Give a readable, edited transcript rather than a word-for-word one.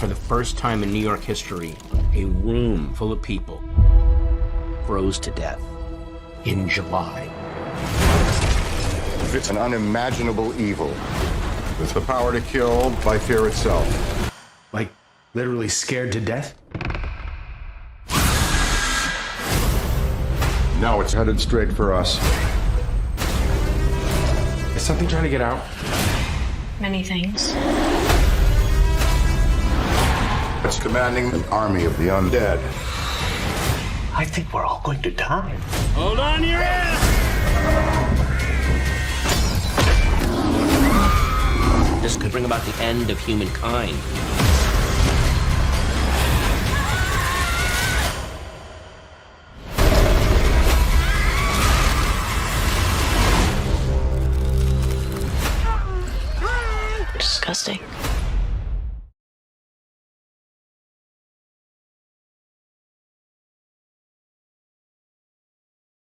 For the first time in New York history, a room full of people froze to death in July. It's an unimaginable evil with the power to kill by fear itself. Like, literally scared to death? Now it's headed straight for us. Is something trying to get out? Many things. It's commanding an army of the undead. I think we're all going to die. Hold on to your ass! This could bring about the end of humankind. Disgusting.